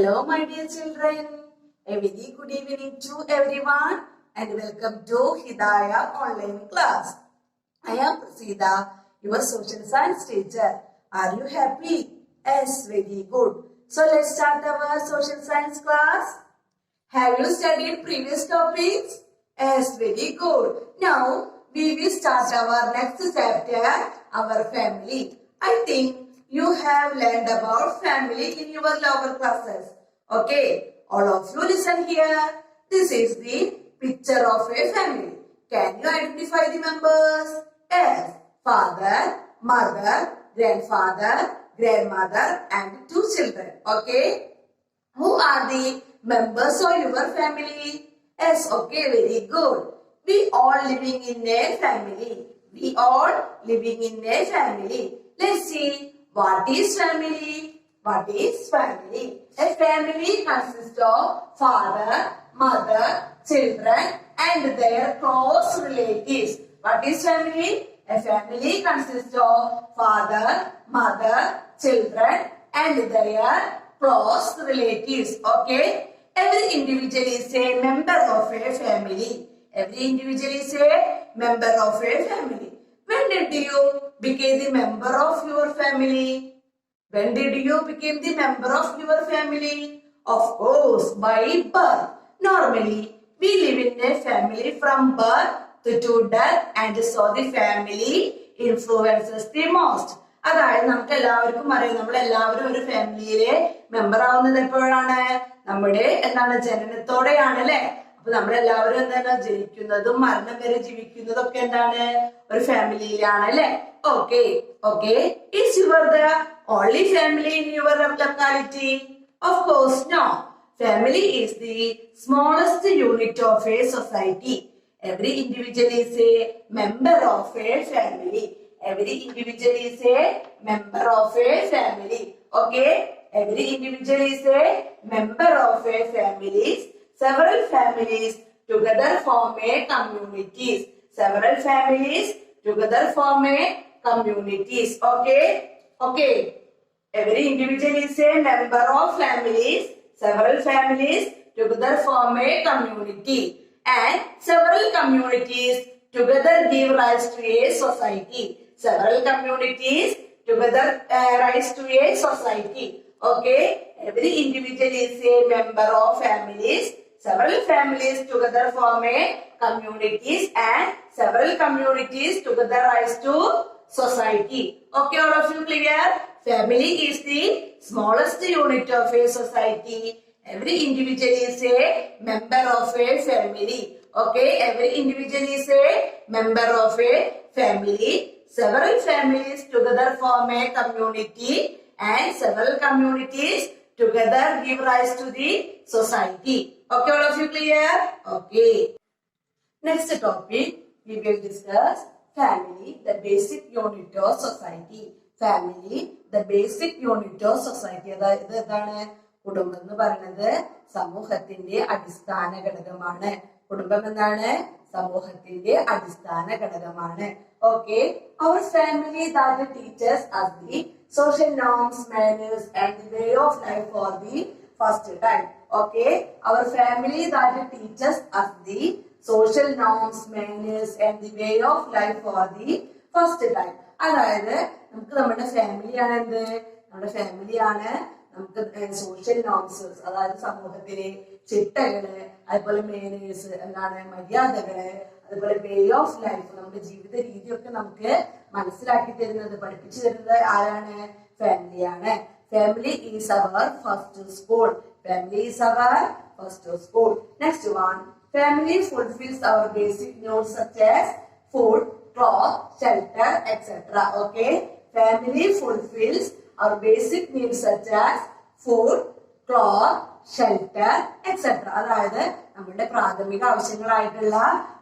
Hello, my dear children. A very good evening to everyone and welcome to Hidayah online class. I am Prasida, your social science teacher. Are you happy? Yes, very good. So let's start our social science class. Have you studied previous topics? Yes, very good. Now we will start our next chapter, our family. I think you have learned about family in your lower classes. Okay, all of you listen here. This is the picture of a family. Can you identify the members? Yes, father, mother, grandfather, grandmother and two children. Okay, who are the members of your family? Yes, okay, very good. We all living in a family. We all living in a family. Let's see. What is family? What is family? A family consists of father, mother, children and their close relatives. What is family? A family consists of father, mother, children and their close relatives. Okay? Every individual is a member of a family. Every individual is a member of a family. When did you become the member of your family? When did you become the member of your family? Of course, by birth. Normally, we live in a family from birth to death and so the family influences the most. അതായത് നമുക്ക് എല്ലാവർക്കും അറിയാം നമ്മൾ എല്ലാവരും ഒരു ഫാമിലിയിലെ member ആവുന്നത് എപ്പോഴാണ് നമ്മുടെ ജനനത്തോടെയാണ് അല്ലെ അപ്പൊ നമ്മളെല്ലാവരും എന്താണ് ജനിക്കുന്നതും മരണം വരെ ജീവിക്കുന്നതും ഒക്കെ എന്താണ് ഒരു ഫാമിലിയിലാണ് അല്ലെ okay okay is your the only family in your locality of course no family is the smallest unit of a society every individual is a member of a family every individual is a member of a family. Okay, every individual is a member of a family. Several families together form a communities. Several families together form a communities. Okay, okay. Every individual is a member of families. Several families together form a community, and several communities together give rise to a society. Several communities together rise to a society. Okay, every individual is a member of families. Several families together form a communities, and several communities together rise to society. Okay, all of you clear? Family is the smallest unit of a society. Every individual is a member of a family. Okay, every individual is a member of a family. Several families together form a community, and several communities together give rise to the society. Okay, all of you clear? Okay. Next topic, we will discuss family, the basic unit of society. Family, the basic unit of society. അതായത് എന്താണ് കുടുംബം എന്ന് പറയുന്നത് സമൂഹത്തിന്റെ അടിസ്ഥാന ഘടകമാണ്. കുടുംബം എന്താണ് സമൂഹത്തിന്റെ അടിസ്ഥാന ഘടകമാണ്. Okay, our family that teaches us the social norms, manners and the way of life for the first time. Okay, our family that teaches us the social norms, manners and the way of life for the first time. അതായത് നമുക്ക് നമ്മുടെ ഫാമിലിയാണ് എന്ത് നമ്മുടെ ഫാമിലിയാണ് നമുക്ക് social norms അതായത് സമൂഹത്തിലെ ചിട്ടകള് അതുപോലെ മേനേഴ്സ് എന്താണ് മര്യാദകള് അതുപോലെ വേ ഓഫ് ലൈഫ് നമ്മുടെ ജീവിത രീതിയൊക്കെ നമുക്ക് മനസ്സിലാക്കി തരുന്നത് പഠിപ്പിച്ചു തരുന്നത് ആരാണ് ഫാമിലിയാണ്. Family is our first school. Family is our first school. Next one, family fulfils our basic needs such as food, cloth, shelter etcetera. Okay, family fulfils our basic needs such as food, cloth, shelter, etc. അതായത് നമ്മുടെ പ്രാഥമിക ആവശ്യങ്ങളായിട്ടുള്ള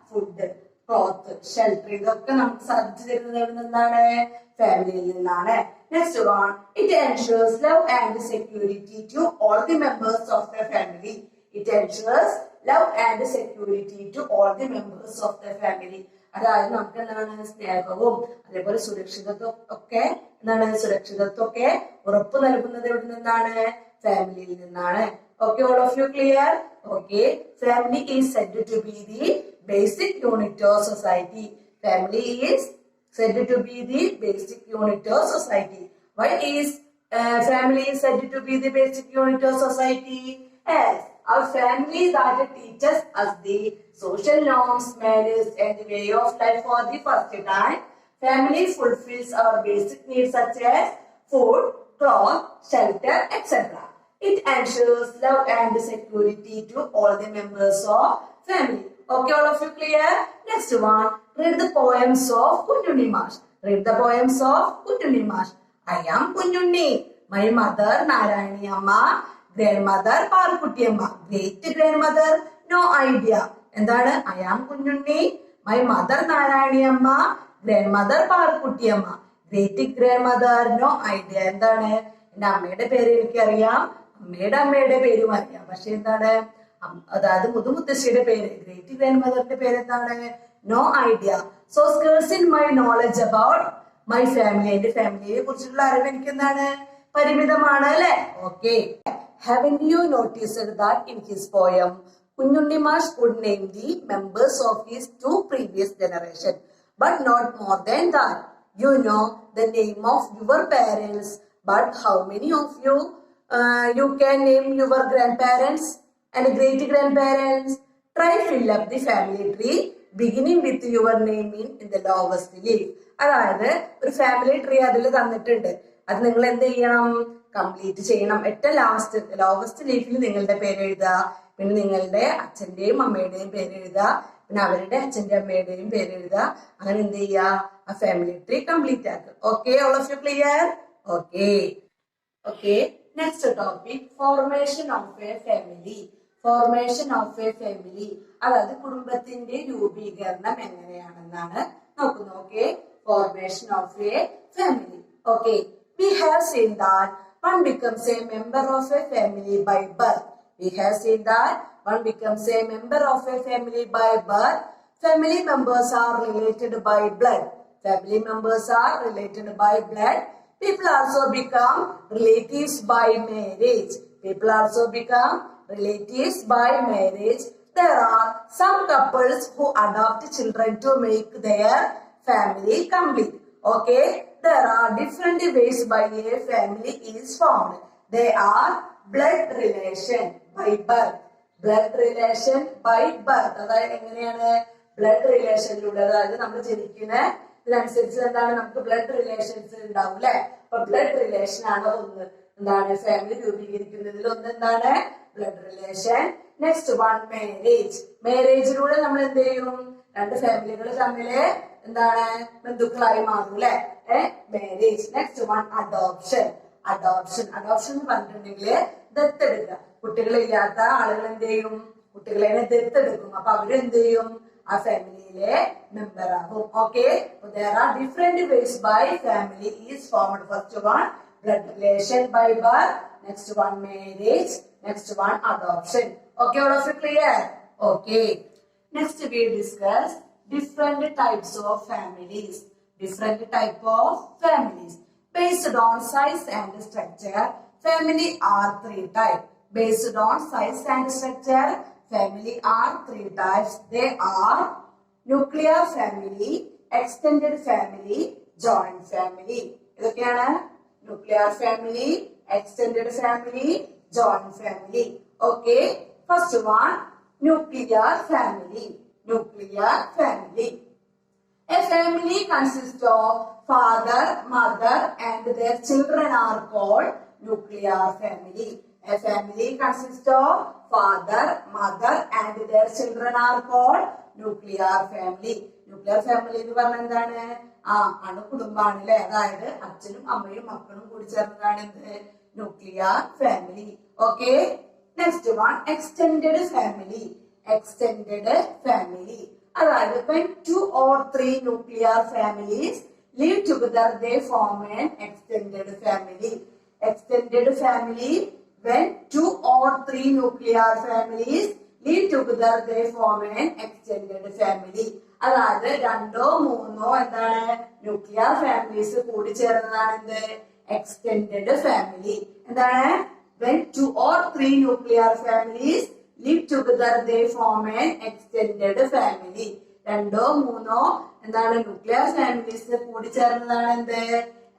food, cloth, shelter ഇതൊക്കെ നമുക്ക് സാധിച്ചു തരുന്നത് എവിടെ നിന്നാണ് ഫാമിലിയിൽ നിന്നാണ്. Next one, it ensures love and security to all the members of the family. It ensures love and security to all the members of the family. അതായത് നമുക്ക് എന്താണ് സ്നേഹവും അതേപോലെ സുരക്ഷിതത്വം ഒക്കെ എന്താണ് സുരക്ഷിതത്വം ഒക്കെ ഉറപ്പു നൽകുന്നത് എവിടെ നിന്നാണ് ഫാമിലിയിൽ നിന്നാണ്. Okay, all of you clear? Okay, family is said to be the basic unit of society. Family is said to be the basic unit of society. Why is family is said to be the basic unit of society? As our family that teaches us the social norms, manners, and the way of life for the first time. Family fulfills our basic needs such as food, clothes, shelter, etc. It ensures love and security to all the members of family. Okay, all of you clear? Next one, read the poems of Kunyunni Mash. Read the poems of Kunyunni Mash. I am Kunyunni. My mother Narayani Amma, grandmother Parkutti Amma, great grandmother no idea. എന്താണ് I am Kunyunni. My mother Narayani Amma, grandmother Parkutti Amma, great grandmother no idea. എന്താണ് എന്റെ അമ്മയുടെ പേര് എനിക്കറിയാം, അമ്മയുടെ പേരും അറിയാം, പക്ഷെ എന്താണ് അതായത് മുതുമുത്തശ്ശിയുടെ പേര് ഗ്രേറ്റ് ഗ്രാൻഡ് മദറിന്റെ പേര് എന്താണ് no idea. So skills in my knowledge about my family, എന്റെ ഫാമിലിയെ കുറിച്ചുള്ള അറിവ് എനിക്ക് എന്താണ് പരിമിതമാണ് അല്ലെ. Okay, haven't you noticed that in his poem Kunyunni Mash could name the members of his two previous generation, but not more than that. You know the name of your parents, but how many of you you can name your grandparents and great grandparents? Try fill up the family tree beginning with your name in the lowest leaf. അതായത് ഒരു family tree അതിൽ തന്നിട്ടുണ്ട്, അത് നിങ്ങൾ എന്ത് ചെയ്യണം, complete ചെയ്യണം. ഏറ്റവും ലോവസ്റ്റ് ലീഫിൽ നിങ്ങളുടെ പേര് എഴുതുക, പിന്നെ നിങ്ങളുടെ അച്ഛന്റെയും അമ്മയുടെയും പേര് എഴുതുക, പിന്നെ അവരുടെ അച്ഛന്റെ അമ്മയുടെയും പേര് എഴുതുക. അങ്ങനെ എന്ത് ചെയ്യുക, ആ ഫാമിലി ട്രീ കംപ്ലീറ്റ് ആക്കുക. Okay, all of you clear? Okay. Okay, next topic formation of a family. Formation of a family അതായത് കുടുംബത്തിന്റെ രൂപീകരണം എങ്ങനെയാണെന്നാണ് നോക്കുന്നത്. Okay, formation of a family. Okay, we have seen that one becomes a member of a family by birth. We have seen that one becomes a member of a family by birth. Family members are related by blood. Family members are related by blood. People also become relatives by marriage. People also become relatives by marriage. There are some couples who adopt children to make their family complete. Okay, there are different ways by a family is formed. They are blood relation by birth. Blood relation by birth. അതായത് എങ്ങനെയാണ് blood റിലേഷനിലൂടെ, അതായത് നമ്മൾ ജനിക്കുന്ന ഇതിനനുസരിച്ച് എന്താണ് നമുക്ക് blood relations ഉണ്ടാവും അല്ലെ. അപ്പൊ ബ്ലഡ് റിലേഷൻ ആണ് ഒന്ന് എന്താണ് ഫാമിലി രൂപീകരിക്കുന്നതിൽ ഒന്ന് എന്താണ് blood relation. Next one marriage. മാരേജിലൂടെ നമ്മൾ എന്ത് ചെയ്യും, രണ്ട് ഫാമിലികൾ തമ്മില് എന്താണ് ബന്ധുക്കളായി മാറും അല്ലെ. Marriage. Next one adoption. Adoption എന്ന് പറഞ്ഞിട്ടുണ്ടെങ്കിൽ ദത്തെടുക്കുക. കുട്ടികളില്ലാത്ത ആളുകൾ എന്ത് ചെയ്യും, കുട്ടികളെ ദത്തെടുക്കും. അപ്പൊ അവരെന്ത് ചെയ്യും, ആ ഫാമിലിയിലെ മെമ്പർ ആകും. Okay, there are different ways by family is formed. First one blood relation by birth, next one marriage, next one adoption. Okay, all of you clear? Okay, next we discuss different types of families. Different type of families based on size and structure. Family are three types. Based on size and structure, family are three types. They are nuclear family, extended family, joint family. ഇതൊക്കെയാണ് nuclear family, extended family, joint family. Okay, first one nuclear family. Nuclear family. A family consists of father, mother, and their children are called nuclear family. A family consists of father, mother, and their children are called nuclear family. Nuclear family എന്ന് പറഞ്ഞാൽ എന്താണ്, അണുകുടുംബാണ് അല്ലെ. അതായത് അച്ഛനും അമ്മയും മക്കളും കൂടി ചേർന്നതാണ് എന്ത് nuclear family. Okay, next one extended family. Extended family അതായത് when 2 or 3 nuclear families live together they form an extended family. Extended family when 2 or 3 nuclear families live together they form an extended family. അതായത് 2 or 3 എന്താണ് nuclear families കൂടി ചേർന്നതാണ് എന്ത് extended family. എന്താണ് when 2 or 3 nuclear families live together, they form an extended family. രണ്ടോ മൂന്നോ എന്താണ് nuclear families കൂടി ചേർന്നതാണ് എന്ത്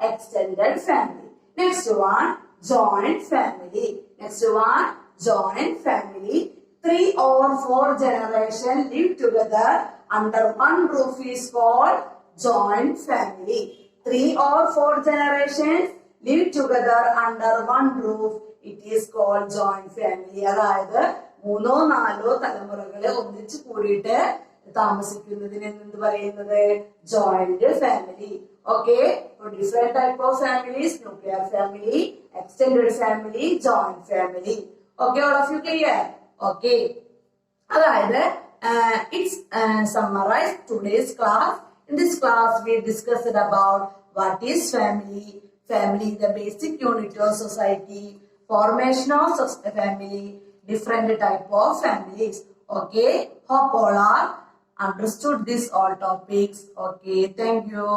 extended family. Next one joint family. Next one joint family. 3 or 4 generations live together under one roof is called joint family. 3 or 4 generations live together under one roof, it is called joint family. അതായത് മൂന്നോ നാലോ തലമുറകളെ ഒന്നിച്ചു കൂടിയിട്ട് താമസിക്കുന്നതിന് എന്ത് പറയുന്നത് joint family. Okay, different type of families, nuclear family, extended family, joint family. Okay, all of you clear? Okay, അതായത് it's summarized today's class. In this class, we discussed about what is family, family the basic unit of society, formation of family, different type of families. Okay, hope all are understood this all topics. Okay, thank you.